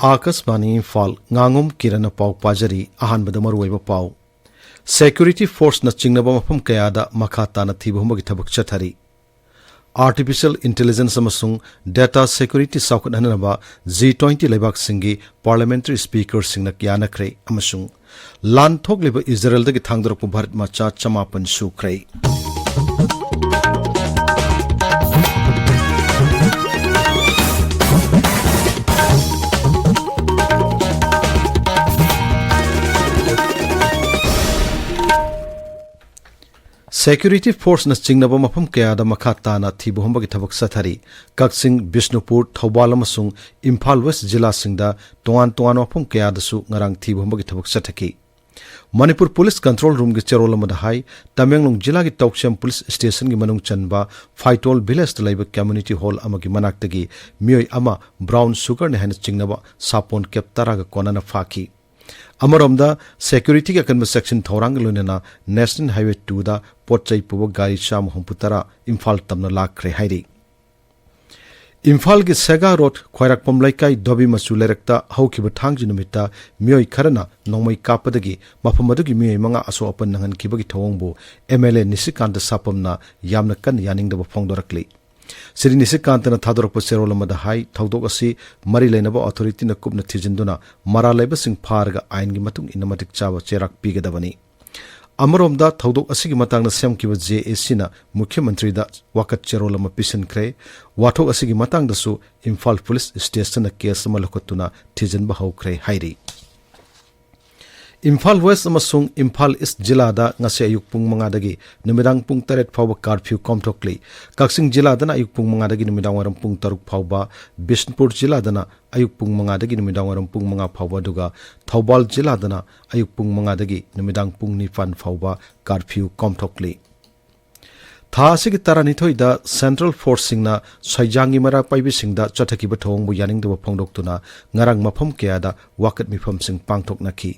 Akashvani Imphal Ngangom Kiran पाव पाजरी अहान बदमरुइब पाव Security Force na चिंगनबा मफम कयादा मखा ताना थीबहुमगी थबक चथरी Artificial Intelligence amasung Data Security saukathanaba G20 leibak singi Parliamentary Speaker singna yanakre amasung lan thokleba Israel dagi thangdorok Bharat macha chamapan sukre Security Force na chingnaba mafam kayada makha tana thibuhumba ki thabak sathari Kaksing Bishnupur Thobal amasung Imphal West Jilla singda toan mafam kayada su ngarang thibuhumba ki thabak sathaki Manipur Police Control Room ki cherol amada hai Tamenglong Jilla ki Toksham Police Station ki manung chanba Phaitol Village talaiba Community Hall amagi manaktagi miyoi ama brown sugar ne haina chingnaba sapon keptara ga konana phaki Amaromda security ka kanba section thorang lunena National Highway 2 da potchai puwa gari sham homputara Imphal tamna lakre hairi Imphal ki Sega Road khwairakpam laikai dobi machu lerekta haukiba thangji numita miyoi kharana nongmai kapadagi mafamadagi miyoi manga aso apan nangan kibagi thawongbu MLA Nisikanta sapamna yamna kan yaningdaba phongdorakli Siri Nisikantana Thadorpa Serolamada Hai, Taudogasi, Mari Lenaba Authority na Kubna Tijinduna, Mara Labasing Parga, Aingi Matung Inamatic Chava, Cherak Pigadavani. Amaromda, Taudok Asigi Matang na Sem Kiva JAC na, Mukhyamantri da Wakat Cherolama Pisan Kre, Watok Asigi Matang da su, Imphal Police Station na Kiasama Lokotuna, Tijinba Hau Kre Hairi. Imphal West amasung Imphal East Jilla da ngasi ayuk pung mangadagi numidang pung taret phawba curfew komthokli Kaksing Jilla dana ayuk pung mangadagi numidang waram pung taruk phawba Bishnupur Jilla dana ayuk pung mangadagi numidang waram pung manga phawba duga Thobal Jilla dana ayuk pung mangadagi numidang pung nifan phawba curfew komthokli Tha asigi taranithoi da Central Force singna Saijangi mara paibi singda chathakiba thongbu yaningdaba phongdoktuna ngarang mafam kayada wakat mifam sing pangthoknaki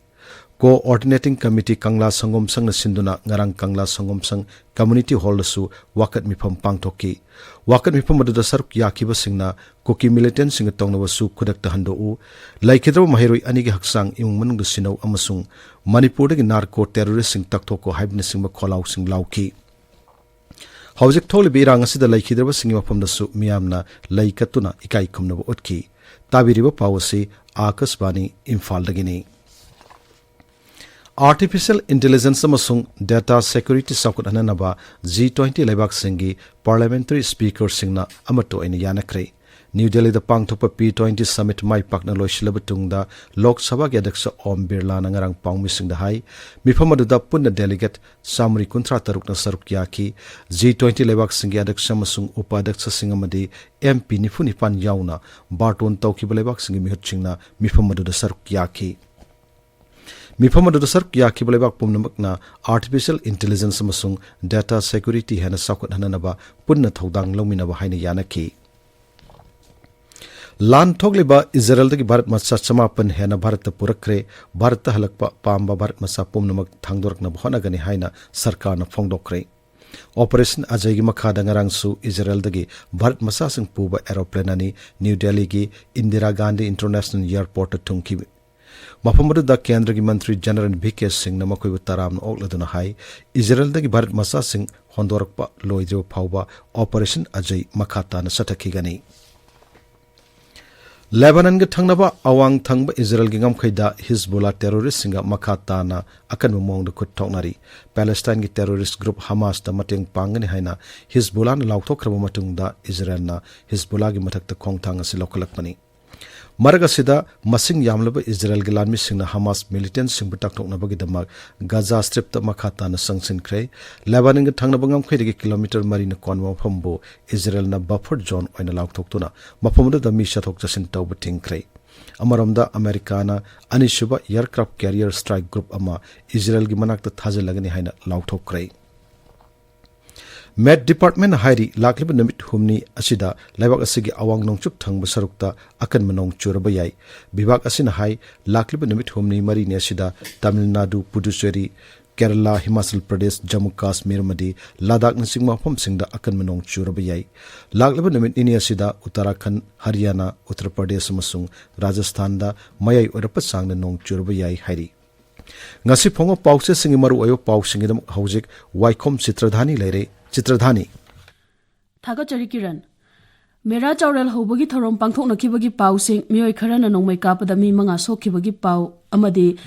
Coordinating Committee Kangla Sangom Sang na sinduna ngarang Kangla Sangom Sang Community Hall su wakat mifam pangthoki wakat mifam aduda saruk yakiba singna koki militant sing tongnawa su khudakta hando u laikhidraw mahiroi ani gi haksang imung manung du sinau amasung Manipur gi narco terrorist sing takthoko haibne sing kholaw sing lauki Hawjik tholi birang asida laikhidraw sing mafam da su miyamna laikatuna ikai khumnawa utki tabiriba pawasi Akashvani Imphal dagini Artificial Intelligence amasung Data Security sakut hananaba G20 leibak singi Parliamentary Speaker singna amato ina yanakre New Delhi da pangthopa P20 Summit mai pakna loislabatungda Lok Sabha gi Adyaksha Om Birla na ngarang pangmi singda hai mifamadu da punna delegate Samri Kuntra taruk na saruk yaki G20 leibak singi Adyaksha amasung Upadyaksha singamadi MP nifunipan yauna Barton tawkiba leibak singi mihutchingna mifamadu da saruk yaki Mifamadu da saruk yaki balebak pumnamakna Artificial Intelligence amasung Data Security hena sakut hananaba punna thodang lawminaba haina yanaki Lan thogleba Israel dagi Bharat macha chamapan hena Bharat purakre Bharat halakpa pamba Bharat macha pumnamak thangdorakna bhonagani haina sarkarna phongdokre Operation Ajay gi makhada ngarang su Israel dagi Bharat macha sing puba aeroplane ani New Delhi gi Indira Gandhi International Airport thungki Mafamadu da Kendra gi Mantri General BK Singh na makoy taram na okladuna hai Israel dagi Bharat masa sing hondorakpa loidro phawba Operation Ajay makhata na sathaki gani Lebanon ga thangnaba awang thangba Israel gi ngamkhaida Hezbollah terrorist singa makhata na akan mong da khut thoknari Palestine gi terrorist group Hamas da mateng pangani haina Hezbollah na lauthokraba matungda Israel na Hezbollah gi mathakta khongthang asi lokalakpani Maragasida masing yamlaba Israel gilanmi singna Hamas militants sing butakthoknabagi damak Gaza Strip ta makhata na sangsin kre Lebanon ga thangnaba ngamkhaidagi kilometer mari na konwa phambo Israel na buffer zone oina laukthokuna mafamda da mi shathok jasin tawba tingkre Amaromda Americana anishuba aircraft carrier strike group ama Israel gi manakta thajalagani haina lauthokre Met Department Hairi Lakliba Namit Humni Asida Laibak Asigi Awang Nongchup Thangba Sarukta Akan Manong Churabayai Bibak Asina Hai Lakliba Namit Humni Mari Nesida Tamil Nadu Puducherry Kerala, Himachal Pradesh, Jammu Kashmir madi Ladakh na singma phom singda akan manong churaba yai. Laglaba namit ini asida Uttarakhand, Haryana, Uttar Pradesh amasung Rajasthan da mayai orapa sangna nong churaba yai hairi. Ngasi phongo pause singi maru ayo pau singidam haujik Waikhom Chitradhani leire. Chitradhani Thagachari Kiran Mera Chaurel Hobagi Thorom Pangthok Nakibagi Pau Sing Mioi Karana Nongmai Kapada Mi Manga Sokibagi Pau Amadi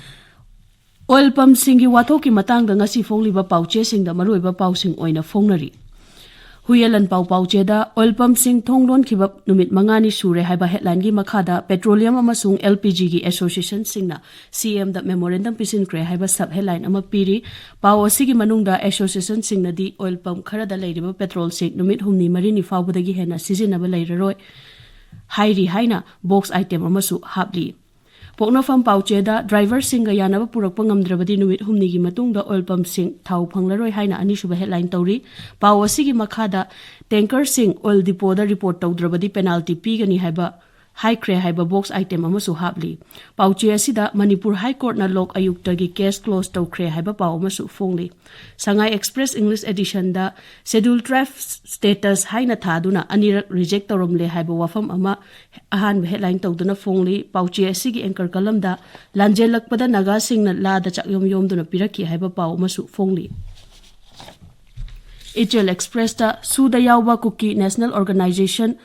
Oil Pump Singi Watoki Matang Ngasi Fongliba Pau Chasing the Maruiba Pau Sing Oina Fongnari Huyelan Pau Pau Cheda Oil Pump Sing Thonglon Kibab Numit Mangani Sure Haiba Headline Gi Makada Petroleum Amasung LPG Gi Association Singna CM the Memorandum Pisin Kre Haiba Sub Headline Amapiri Pau Sigi Manungda Association Singna di Oil Pump Karada Ladiba Petrol Sing Numit Humni Marini Faubadagi Hena Sizinaba Lairoi Hairi Haina Box Item Amasu Habli Pokno Fam Paucheda, driver Singa Yanaba Purakpangam Drabadi Numit Humnigi Matung Oil Pump Sing, Tau Panglaroi Haina Anishuba Headline Tauri, Pawasigi Makada, Tanker Sing, Oil Depot the report Tau Drabadi penalty Pigani Haiba, High Cray Haiba box item Amasu Habli. Pauche Sida, Manipur High Court na Lok Ayuktagi case closed Tau Cray Haiba Pau Masu Fongli. Sangai Express English edition da, schedule draft status Haina Taduna, Anirak reject Romle Haiba Wafam Ama, Ahan headline Tauduna Fongli, Pauche Sigi Anchor Kalam da, Lanjelak Pada Naga Sing na La da Chak Yom Yom Duna Piraki Haiba Pau Masu Fongli. HL Express da, Suda Yawa Kuki National Organization,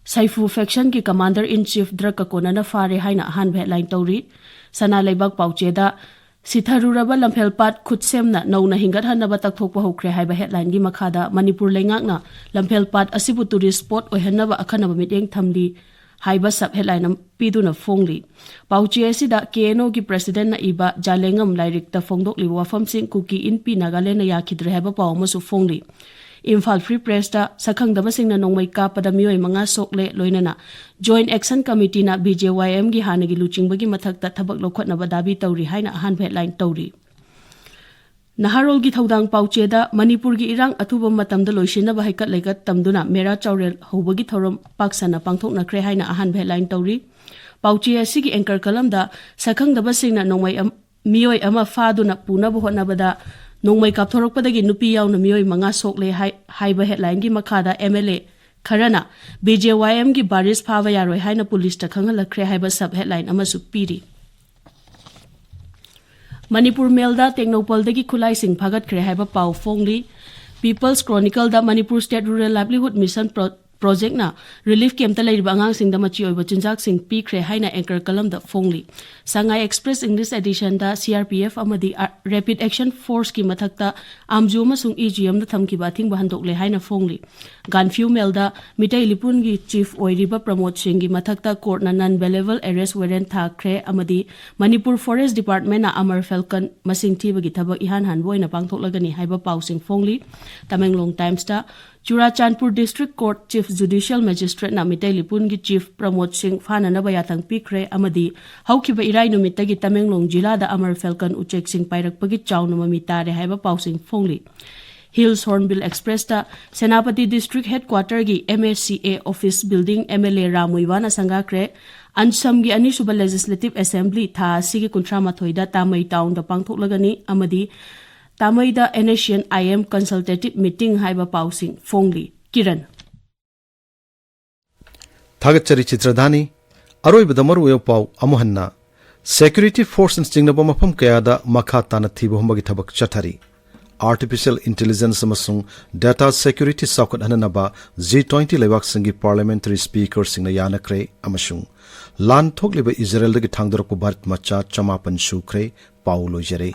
Saifu Faction ki Commander-in-Chief Draka Konana Fare Haina Han Headline Tauri, Sana Laibak Paucheda, Sitharuraba Lamphelpat Kutsemna, Nona Hingat Hanaba Takthokpa Hokre Haiba Headline Gi Makada, Manipur Lengakna, Lamphelpat Asibu Tourist Spot o Hanaba Akanaba Miteng Thamli, Haiba Sub Headline Piduna Fongli. Pauche Sida KNO ki President na Iba, Jalengam Lairik ta Fongdok Li Wafam Sing Kuki Inpi Nagalena Yakidre Haiba Paumasu Fongli. Imphal Free Press da Sakhang Damasing na Nongmai Kapada Mioi Manga Sokle Loinana Joint Action Committee na BJYM gi Hanagi Luching Bagi Mathakta Thabak Lokhat na Badabi Tauri Haina Han Headline Tauri Naharol gi Thaudang Pauche da Manipur gi Irang Athuba Matamda Loisina Bahaikat Legat Tamduna Mera Chaurel Hobagi Thorom Paksana Pangthok na Kre Haina Han Headline Tauri Pauche Sigi Anchor Kalam da Sakhang Damasing na Nongmai Mioi Ama Faduna Puna Bohona Bada Nongmai Kapthorok Padagi Nupi Yaw na Mioi Manga Sokle Haiba Headline Gi Makada MLA Karana BJYM Gi Baris Phava Yaroi Haina Police ta Khanghala Kre Haiba Sub Headline Amasu Piri Manipur Mail da Technopol dagi Khulai Sing Phagat Kre Haiba Pau Fongli People's Chronicle da Manipur State Rural Livelihood Mission Project na relief camp ta leiriba angang sing da machi oiba chinjak sing pi kre haina anchor kalam da Fongli Sangai Express English edition da CRPF amadi Rapid Action Force ki mathakta amju masung EGM da thamki ba thing ba handok le haina Fongli Ganfew Mel da Mitai Lipun gi chief oiriba Pramod Singh gi mathakta court na non bailable arrest warrant tha kre amadi Manipur Forest Department na Amar Falcon masing thiba gi thabak ihan han boina pangthok lagani haiba pau sing Fongli Tamenglong Times da Churachandpur District Court Chief Judicial Magistrate na Mitai Lipun gi Chief Pramod Singh Phana na bayatang pikre amadi haukiba irai numita gi Tamenglong Jila da Amar Falcon Uchek Singh Pairak pagi chaw na mamitare haiba pau sing Fongli Hills Hornbill Express da Senapati District Headquarter gi MSCA Office Building MLA Ramuiwana Sangakre Ansam gi Anisuba Legislative Assembly tha sigi kuntra mathoida Tamai Town da pangthok lagani amadi Tamaida Asian IM Consultative Meeting Haiba Pausing Fongli Kiran Thagachari Chitradhani Aroi Badamaru Pau Amuhanna Security Force Instingnaba Mafam Kayada Makha Tana Thibu Humbagi Thabak Chathari Artificial Intelligence Amasung Data Security Saukot Hananaba G20 Lewak Singi Parliamentary Speaker Singna Yanakre Amashung Lan Thogliba Israel Dagi Thangdorok Bharat Macha Chamapan Shukre Paulo Jere